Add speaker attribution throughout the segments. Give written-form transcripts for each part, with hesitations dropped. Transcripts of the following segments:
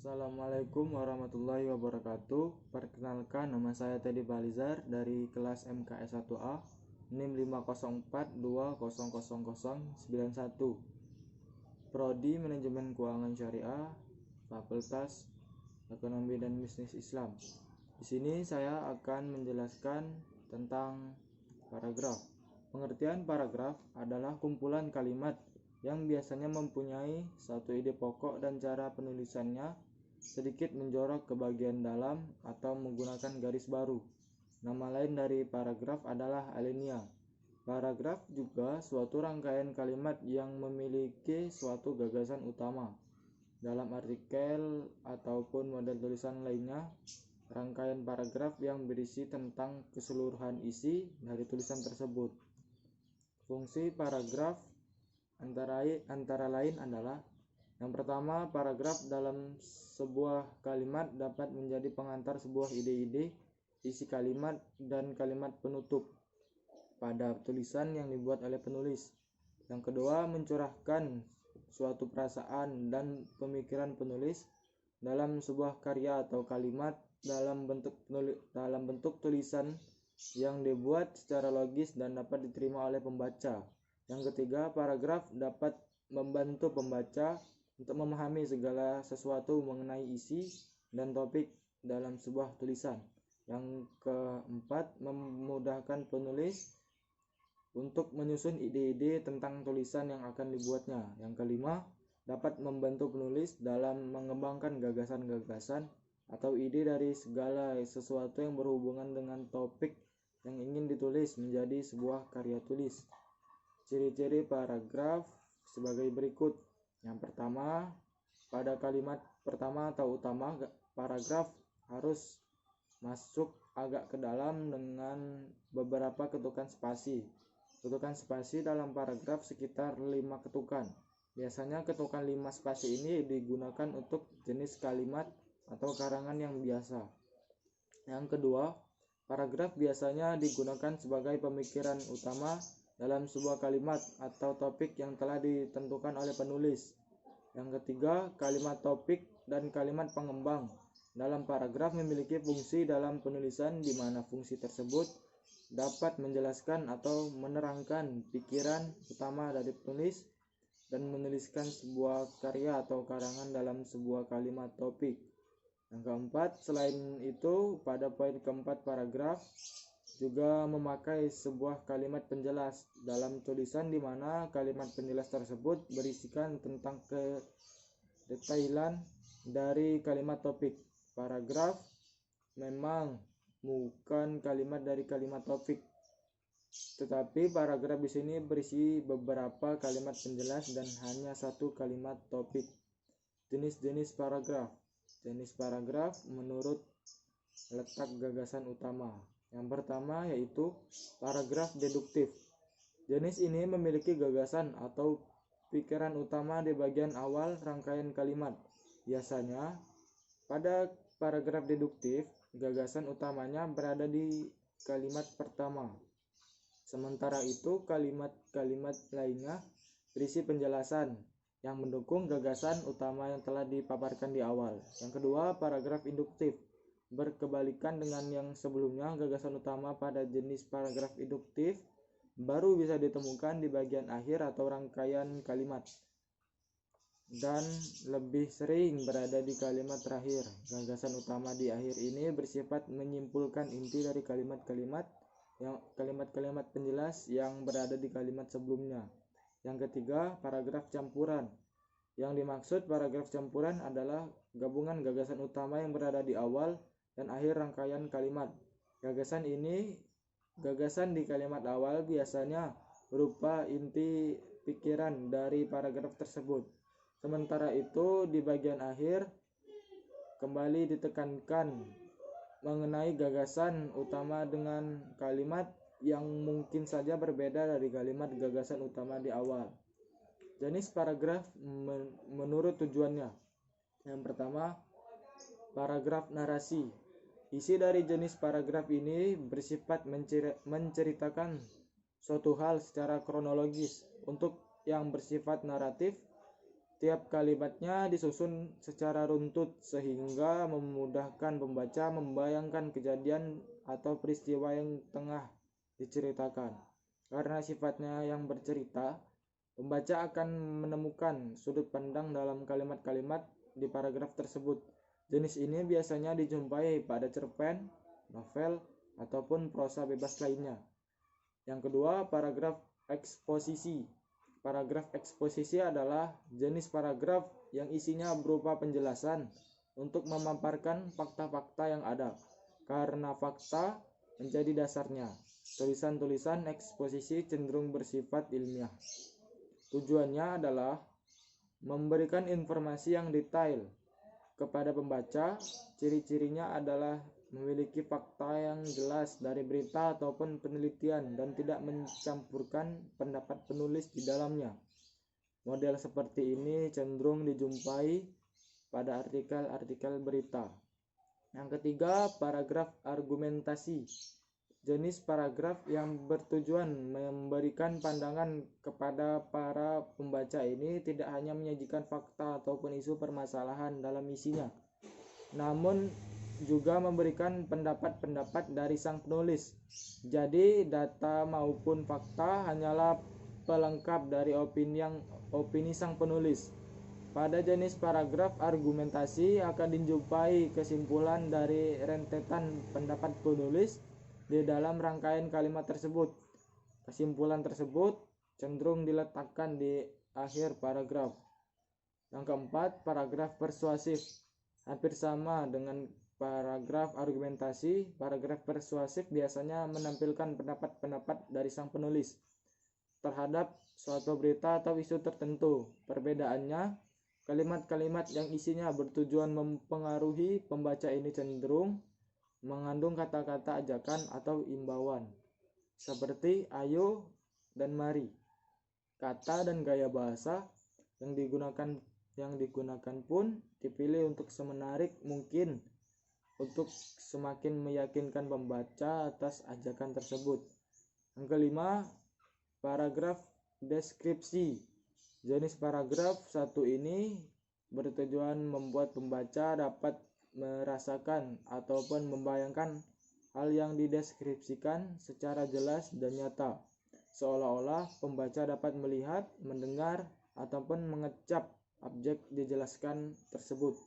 Speaker 1: Assalamualaikum warahmatullahi wabarakatuh. Perkenalkan, nama saya Teddy Balizar dari kelas MKS 1A, NIM 504200091, Prodi Manajemen Keuangan Syariah, Fakultas Ekonomi dan Bisnis Islam. Di sini saya akan menjelaskan tentang paragraf. Pengertian paragraf adalah kumpulan kalimat yang biasanya mempunyai satu ide pokok dan cara penulisannya sedikit menjorok ke bagian dalam atau menggunakan garis baru. Nama lain dari paragraf adalah alinea. Paragraf juga suatu rangkaian kalimat yang memiliki suatu gagasan utama. Dalam artikel ataupun model tulisan lainnya, rangkaian paragraf yang berisi tentang keseluruhan isi dari tulisan tersebut. Fungsi paragraf antara lain adalah: yang pertama, paragraf dalam sebuah kalimat dapat menjadi pengantar sebuah ide-ide, isi kalimat, dan kalimat penutup pada tulisan yang dibuat oleh penulis. Yang kedua, mencurahkan suatu perasaan dan pemikiran penulis dalam sebuah karya atau kalimat dalam bentuk tulisan yang dibuat secara logis dan dapat diterima oleh pembaca. Yang ketiga, paragraf dapat membantu pembaca untuk memahami segala sesuatu mengenai isi dan topik dalam sebuah tulisan. Yang keempat, memudahkan penulis untuk menyusun ide-ide tentang tulisan yang akan dibuatnya. Yang kelima, dapat membantu penulis dalam mengembangkan gagasan-gagasan atau ide dari segala sesuatu yang berhubungan dengan topik yang ingin ditulis menjadi sebuah karya tulis. Ciri-ciri paragraf sebagai berikut. Yang pertama, pada kalimat pertama atau utama, paragraf harus masuk agak ke dalam dengan beberapa ketukan spasi. Ketukan spasi dalam paragraf sekitar 5 ketukan. Biasanya ketukan 5 spasi ini digunakan untuk jenis kalimat atau karangan yang biasa. Yang kedua, paragraf biasanya digunakan sebagai pemikiran utama dalam sebuah kalimat atau topik yang telah ditentukan oleh penulis. Yang ketiga, kalimat topik dan kalimat pengembang dalam paragraf memiliki fungsi dalam penulisan, di mana fungsi tersebut dapat menjelaskan atau menerangkan pikiran utama dari penulis dan menuliskan sebuah karya atau karangan dalam sebuah kalimat topik. Yang keempat, selain itu, pada poin keempat paragraf juga memakai sebuah kalimat penjelas dalam tulisan, di mana kalimat penjelas tersebut berisikan tentang kedetailan dari kalimat topik. Paragraf memang bukan kalimat dari kalimat topik, tetapi paragraf di sini berisi beberapa kalimat penjelas dan hanya satu kalimat topik. Jenis-jenis paragraf. Jenis paragraf menurut letak gagasan utama. Yang pertama yaitu paragraf deduktif. Jenis ini memiliki gagasan atau pikiran utama di bagian awal rangkaian kalimat. Biasanya pada paragraf deduktif, gagasan utamanya berada di kalimat pertama. Sementara itu, kalimat-kalimat lainnya berisi penjelasan yang mendukung gagasan utama yang telah dipaparkan di awal. Yang kedua, paragraf induktif. Berkebalikan dengan yang sebelumnya, gagasan utama pada jenis paragraf induktif baru bisa ditemukan di bagian akhir atau rangkaian kalimat, dan lebih sering berada di kalimat terakhir. Gagasan utama di akhir ini bersifat menyimpulkan inti dari kalimat-kalimat penjelas yang berada di kalimat sebelumnya. Yang ketiga, paragraf campuran. Yang dimaksud paragraf campuran adalah gabungan gagasan utama yang berada di awal dan akhir rangkaian kalimat. Gagasan di kalimat awal biasanya berupa inti pikiran dari paragraf tersebut. Sementara itu, di bagian akhir kembali ditekankan mengenai gagasan utama dengan kalimat yang mungkin saja berbeda dari kalimat gagasan utama di awal. Jenis paragraf menurut tujuannya. Yang pertama, paragraf narasi. Isi dari jenis paragraf ini bersifat menceritakan suatu hal secara kronologis. Untuk yang bersifat naratif, Tiap kalimatnya disusun secara runtut sehingga memudahkan pembaca membayangkan kejadian atau peristiwa yang tengah diceritakan. Karena sifatnya yang bercerita, pembaca akan menemukan sudut pandang dalam kalimat-kalimat di paragraf tersebut. Jenis ini biasanya dijumpai pada cerpen, novel, ataupun prosa bebas lainnya. Yang kedua, paragraf eksposisi. Paragraf eksposisi adalah jenis paragraf yang isinya berupa penjelasan untuk memaparkan fakta-fakta yang ada. Karena fakta menjadi dasarnya, tulisan-tulisan eksposisi cenderung bersifat ilmiah. Tujuannya adalah memberikan informasi yang detail kepada pembaca. Ciri-cirinya adalah memiliki fakta yang jelas dari berita ataupun penelitian dan tidak mencampurkan pendapat penulis di dalamnya. Model seperti ini cenderung dijumpai pada artikel-artikel berita. Yang ketiga, paragraf argumentasi. Jenis paragraf yang bertujuan memberikan pandangan kepada para pembaca ini tidak hanya menyajikan fakta ataupun isu permasalahan dalam isinya, namun juga memberikan pendapat-pendapat dari sang penulis. Jadi data maupun fakta hanyalah pelengkap dari opini sang penulis. Pada jenis paragraf argumentasi akan dijumpai kesimpulan dari rentetan pendapat penulis di dalam rangkaian kalimat tersebut. Kesimpulan tersebut cenderung diletakkan di akhir paragraf. Yang keempat, paragraf persuasif. Hampir sama dengan paragraf argumentasi, paragraf persuasif biasanya menampilkan pendapat-pendapat dari sang penulis terhadap suatu berita atau isu tertentu. Perbedaannya, kalimat-kalimat yang isinya bertujuan mempengaruhi pembaca ini cenderung mengandung kata-kata ajakan atau imbauan, seperti ayo dan mari. Kata dan gaya bahasa yang digunakan pun dipilih untuk semenarik mungkin untuk semakin meyakinkan pembaca atas ajakan tersebut. Yang kelima, paragraf deskripsi. Jenis paragraf satu ini bertujuan membuat pembaca dapat merasakan ataupun membayangkan hal yang dideskripsikan secara jelas dan nyata, seolah-olah pembaca dapat melihat, mendengar, ataupun mengecap objek dijelaskan tersebut.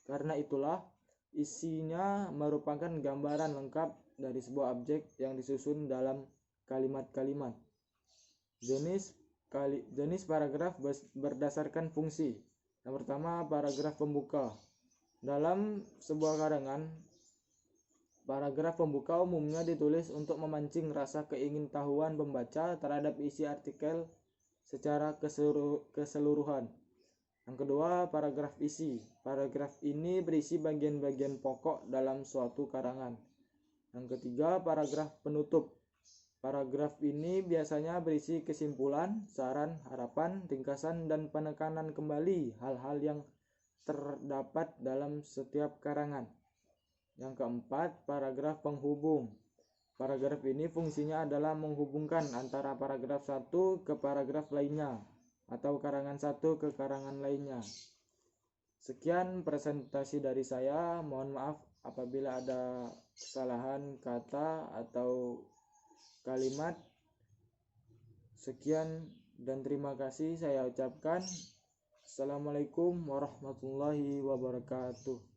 Speaker 1: Karena itulah isinya merupakan gambaran lengkap dari sebuah objek yang disusun dalam kalimat-kalimat. Jenis paragraf berdasarkan fungsi. Yang pertama, paragraf pembuka. Dalam sebuah karangan, paragraf pembuka umumnya ditulis untuk memancing rasa keingintahuan pembaca terhadap isi artikel secara keseluruhan. Yang kedua, paragraf isi. Paragraf ini berisi bagian-bagian pokok dalam suatu karangan. Yang ketiga, paragraf penutup. Paragraf ini biasanya berisi kesimpulan, saran, harapan, ringkasan, dan penekanan kembali hal-hal yang terdapat dalam setiap karangan. Yang keempat, paragraf penghubung. Paragraf ini fungsinya adalah menghubungkan antara paragraf satu ke paragraf lainnya, atau karangan satu ke karangan lainnya. Sekian presentasi dari saya. Mohon maaf apabila ada kesalahan kata atau kalimat. Sekian dan terima kasih saya ucapkan. Assalamualaikum warahmatullahi wabarakatuh.